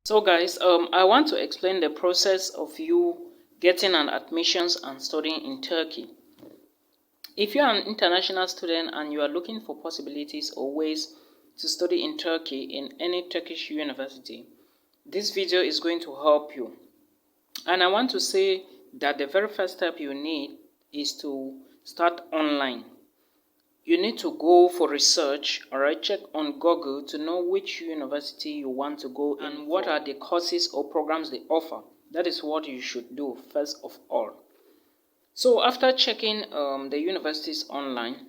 So guys, I want to explain the process of you getting an admissions and studying in Turkey. If you are an international student and you are looking for possibilities or ways to study in Turkey in any Turkish university, this video is going to help you. And I want to say that the very first step you need is to start online. You need to go for research, alright, check on Google to know which university you want to go and what are the courses or programs they offer. That is what you should do first of all. So after checking the universities online,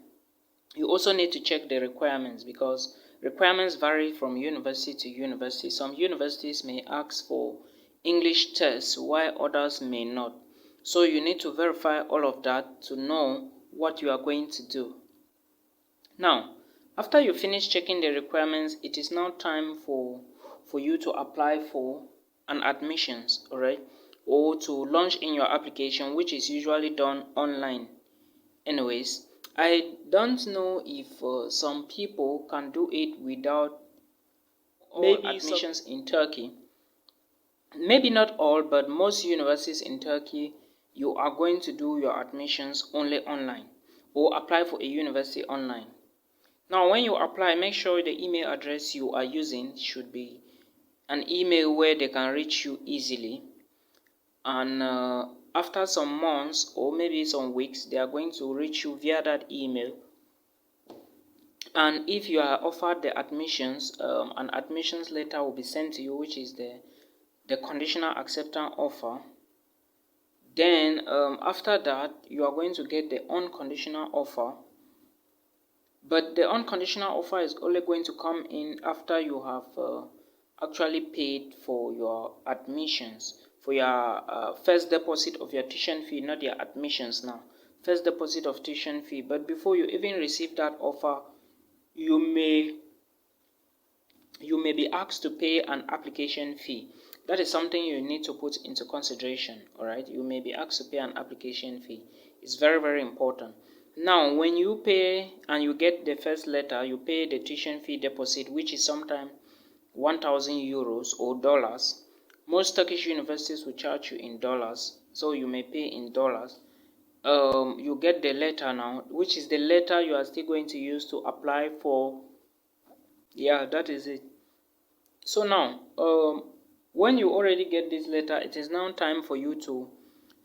you also need to check the requirements because requirements vary from university to university. Some universities may ask for English tests while others may not. So you need to verify all of that to know what you are going to do. Now, after you finish checking the requirements, it is now time for you to apply for an admissions, alright, or to launch in your application, which is usually done online. Anyways, I don't know if some people can do it without all admissions in Turkey. Maybe not all, but most universities in Turkey, you are going to do your admissions only online or apply for a university online. Now, when you apply, make sure the email address you are using should be an email where they can reach you easily. And after some months or maybe some weeks, they are going to reach you via that email. And if you are offered the admissions, an admissions letter will be sent to you, which is the conditional acceptance offer. Then after that, you are going to get the unconditional offer. But the unconditional offer is only going to come in after you have actually paid for your admissions, for your first deposit of your tuition fee, not your admissions now. First deposit of tuition fee. But before you even receive that offer, you may be asked to pay an application fee. That is something you need to put into consideration. All right, you may be asked to pay an application fee. It's very, very important. Now, when you pay and you get the first letter, you pay the tuition fee deposit, which is sometimes 1,000 euros or dollars. Most Turkish universities will charge you in dollars, so you may pay in dollars. You get the letter now, which is the letter you are still going to use to apply for. Yeah, that is it. So now, when you already get this letter, it is now time for you to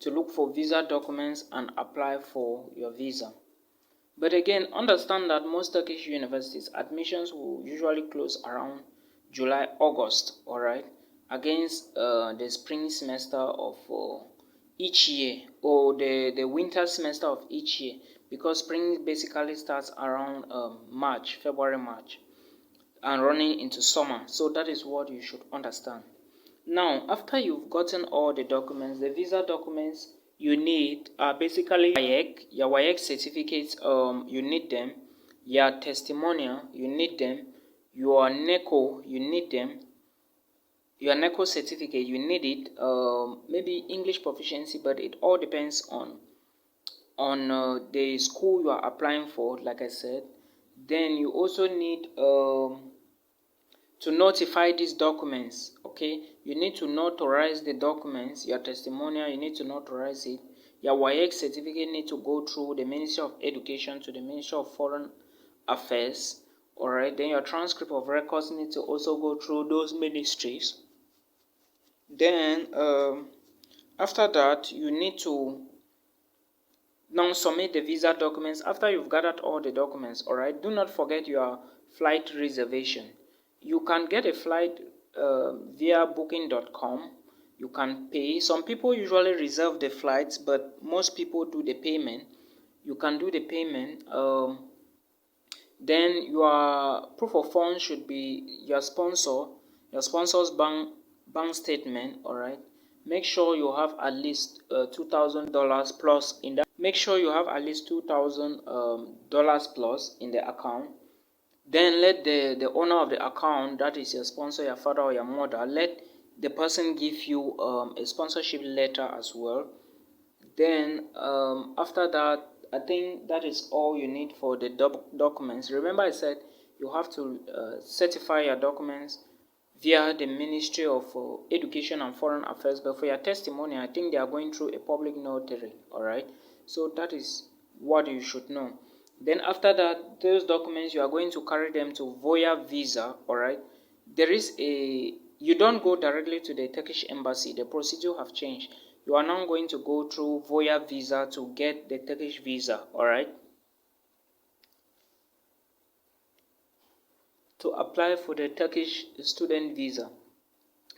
look for visa documents and apply for your visa. But again, understand that most Turkish universities admissions will usually close around July, August, all right, against the spring semester of each year or the winter semester of each year, because spring basically starts around March, February, March, and running into summer. So that is what you should understand. Now, after you've gotten all the documents, the visa documents you need are basically your WAEC certificates, you need them, your testimonial, you need them, your NECO, you need them, your NECO certificate, you need it, maybe English proficiency, but it all depends on the school you are applying for, like I said. Then you also need to notify these documents. Okay, you need to notarize the documents, your testimonial, you need to notarize it. Your WAEC certificate need to go through the Ministry of Education to the Ministry of Foreign Affairs. Alright, then your transcript of records need to also go through those ministries. Then after that, you need to now submit the visa documents. After you've gathered all the documents, alright, do not forget your flight reservation. You can get a flight via booking.com. You can pay. Some people usually reserve the flights, but most people do the payment. You can do the payment. Then your proof of funds should be your sponsor's bank statement. All right. Make sure you have at least $2,000 plus in that. Make sure you have at least $2,000 plus in the account. Then let the owner of the account, that is your sponsor, your father or your mother, let the person give you a sponsorship letter as well. Then after that, I think that is all you need for the documents. Remember I said you have to certify your documents via the Ministry of Education and Foreign Affairs, but for your testimony, I think they are going through a public notary. All right, so that is what you should know. Then after that, those documents, you are going to carry them to Voya Visa. All right, there is a, you don't go directly to the Turkish embassy. The procedure have changed. You are now going to go through Voya Visa to get the Turkish visa. All right, to apply for the Turkish student visa.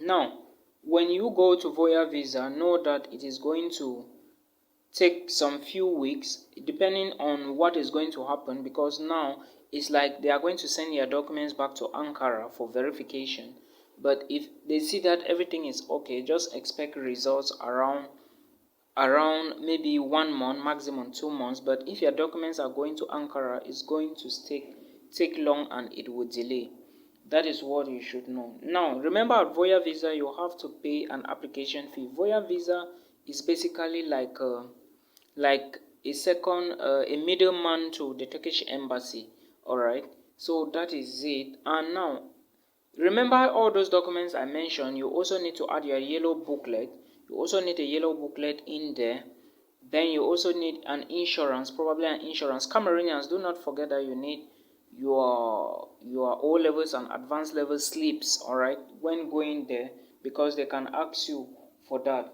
Now, when you go to Voya Visa, know that it is going to take some few weeks depending on what is going to happen, because now it's like they are going to send your documents back to Ankara for verification. But if they see that everything is okay, just expect results around maybe 1 month, maximum 2 months. But if your documents are going to Ankara, it's going to take long and it will delay. That is what you should know. Now, remember at Voya Visa, you have to pay an application fee. Voya Visa is basically like a second, a middleman to the Turkish embassy. All right. So that is it. And now, remember all those documents I mentioned. You also need to add your yellow booklet. You also need a yellow booklet in there. Then you also need an insurance, probably an insurance. Cameroonians, do not forget that you need your O levels and advanced level slips, all right, when going there, because they can ask you for that.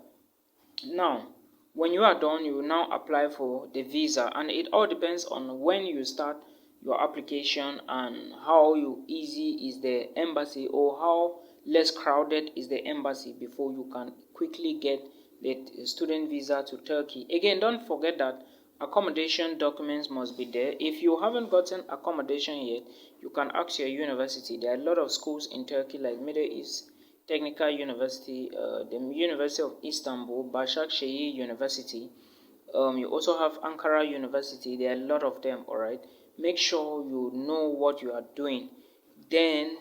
Now, when you are done, you will now apply for the visa, and it all depends on when you start your application and how easy is the embassy, or how less crowded is the embassy, before you can quickly get the student visa to Turkey. Again, don't forget that accommodation documents must be there. If you haven't gotten accommodation yet, you can ask your university. There are a lot of schools in Turkey, like Middle East Technical University, the University of Istanbul, Başakşehir University. You also have Ankara University. There are a lot of them, all right. Make sure you know what you are doing. Then